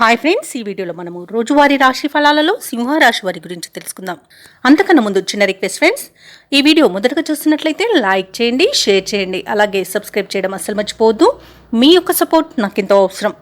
Hi friends, ఈ వీడియోలో మనము రోజువారీ రాశి ఫలాలలో సింహరాశి వారి గురించి తెలుసుకుందాం. అంతకన్నా ముందు చిన్న రిక్వెస్ట్ ఫ్రెండ్స్, ఈ వీడియో మొదటగా చూస్తున్నట్లయితే లైక్ చేయండి, షేర్ చేయండి, అలాగే సబ్స్క్రైబ్ చేయడం అస్సలు మర్చిపోవద్దు. మీ యొక్క సపోర్ట్ నాకు ఎంతో అవసరం.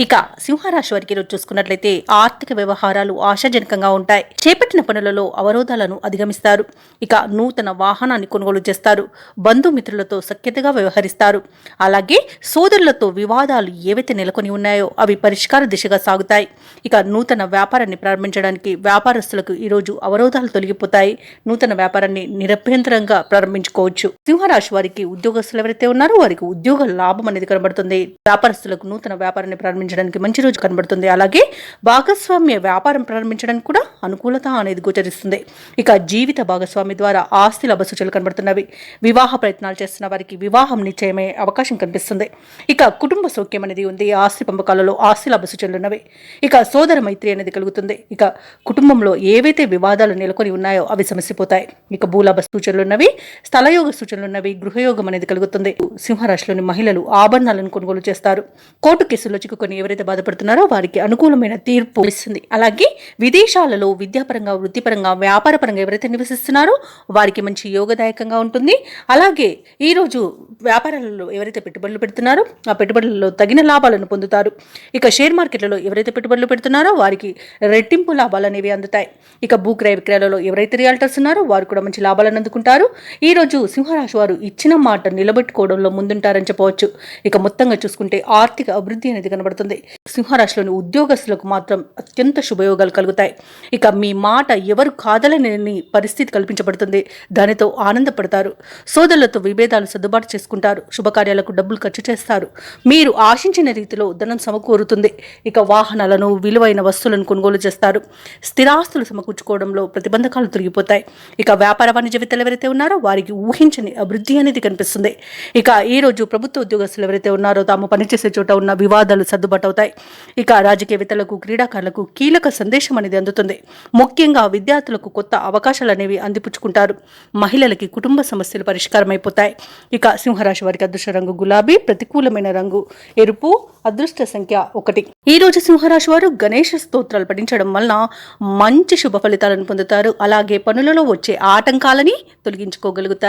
ఇక సింహరాశి వారికి ఈరోజు చూసుకున్నట్లయితే ఆర్థిక వ్యవహారాలు ఆశాజనకంగా ఉంటాయి. చేపట్టిన పనులలో అవరోధాలను అధిగమిస్తారు. ఇక నూతన వాహనాన్ని కొనుగోలు చేస్తారు. బంధుమిత్రులతో సఖ్యతగా వ్యవహరిస్తారు. అలాగే సోదరులతో వివాదాలు ఏవైతే నెలకొని ఉన్నాయో అవి పరిష్కార దిశగా సాగుతాయి. ఇక నూతన వ్యాపారాన్ని ప్రారంభించడానికి వ్యాపారస్తులకు ఈరోజు అవరోధాలు తొలగిపోతాయి. నూతన వ్యాపారాన్ని నిరభ్యంతరంగా ప్రారంభించుకోవచ్చు. సింహరాశి వారికి ఉద్యోగస్తులు ఎవరైతే ఉన్నారో వారికి ఉద్యోగ లాభం అనేది కనబడుతుంది. వ్యాపారస్తులకు నూతన వ్యాపారాన్ని ప్రారంభించడానికి మంచి రోజు కనబడుతుంది. అలాగే భాగస్వామ్య వ్యాపారం ప్రారంభించడానికి కూడా అనుకూలత అనేది గోచరిస్తుంది. ఇక జీవిత భాగస్వామి ద్వారా ఆస్తి లాభ సూచనలు కనబడుతున్నవి. వివాహ ప్రయత్నాలు చేస్తున్న వారికి వివాహం నిశ్చయమయ్యే అవకాశం కనిపిస్తుంది. ఇక కుటుంబ సౌఖ్యం అనేది ఉంది. ఆస్తి పంపకాలలో ఆస్తి లాభ సూచనలు ఉన్నవి. ఇక సోదర మైత్రి అనేది కలుగుతుంది. ఇక కుటుంబంలో ఏవైతే వివాదాలు నెలకొని ఉన్నాయో అవి సమసిపోతాయి. ఇక భూలాభ సూచనలు ఉన్నవి. స్థలయోగ సూచనలు ఉన్నవి. గృహయోగం అనేది కలుగుతుంది. సింహరాశిలోని మహిళలు ఆభరణాలను కొనుగోలు చేస్తారు. కోర్టు కేసుల్లో చిక్కుకొని ఎవరైతే బాధపడుతున్నారో వారికి అనుకూలమైన తీర్పు ఇస్తుంది. అలాగే విదేశాలలో విద్యాపరంగా, వృత్తిపరంగా, వ్యాపారపరంగా ఎవరైతే నివసిస్తున్నారో వారికి మంచి యోగదాయకంగా ఉంటుంది. అలాగే ఈ రోజు వ్యాపారాలలో ఎవరైతే పెట్టుబడులు పెడుతున్నారో ఆ పెట్టుబడులలో తగిన లాభాలను పొందుతారు. ఇక షేర్ మార్కెట్లలో ఎవరైతే పెట్టుబడులు పెడుతున్నారో వారికి రెట్టింపు లాభాలు అనేవి అందుతాయి. ఇక భూక్రయ విక్రయాలలో ఎవరైతే రియాల్టర్స్ ఉన్నారో వారు కూడా మంచి లాభాలను అందుకుంటారు. ఈ రోజు సింహరాశి వారు ఇచ్చిన మాట నిలబెట్టుకోవడంలో ముందుంటారని చెప్పవచ్చు. ఇక మొత్తంగా చూసుకుంటే ఆర్థిక అభివృద్ధి అనేది కనబడుతుంది. సింహరాశిలోని ఉద్యోగస్తులకు మాత్రం అత్యంత శుభయోగాలు కలుగుతాయి. ఇక మీ మాట ఎవరు కాదలని పరిస్థితి కల్పించబడుతుంది. దానితో ఆనందపడతారు. సోదరులతో విభేదాలు సర్దుబాటు చేసుకుంటారు. శుభకార్యాలకు డబ్బులు ఖర్చు చేస్తారు. మీరు ఆశించిన రీతిలో ధనం సమకూరుతుంది. ఇక వాహనాలను, విలువైన వస్తువులను కొనుగోలు చేస్తారు. స్థిరాస్తులు సమకూర్చుకోవడంలో ప్రతిబంధకాలు తొలగిపోతాయి. ఇక వ్యాపార వాణిజ్య వేత్తలు ఎవరైతే ఉన్నారో వారికి ఊహించని అభివృద్ధి అనేది కనిపిస్తుంది. ఇక ఈ రోజు ప్రభుత్వ ఉద్యోగస్తులు ఎవరైతే ఉన్నారో తాము పనిచేసే చోట ఉన్న వివాదాలు సర్దుబాటు అవుతాయి. ఇక రాజకీయవేత్తలకు, క్రీడాకారులకు కీలక సందేశం అనేది అందుతుంది. ముఖ్యంగా విద్యార్థులకు కొత్త అవకాశాలు అనేవి అందిపుచ్చుకుంటారు. మహిళలకి కుటుంబ సమస్యలు పరిష్కారం అయిపోతాయి. ఇక సింహరాశి వారికి అదృష్ట రంగు గులాబీ, ప్రతికూలమైన రంగు ఎరుపు, అదృష్ట సంఖ్య 1. ఈ రోజు సింహరాశి వారు గణేష స్తోత్రాలు పఠించడం వలన మంచి శుభ ఫలితాలను పొందుతారు. అలాగే పనులలో వచ్చే ఆటంకాలని తొలగించుకోగలుగుతారు.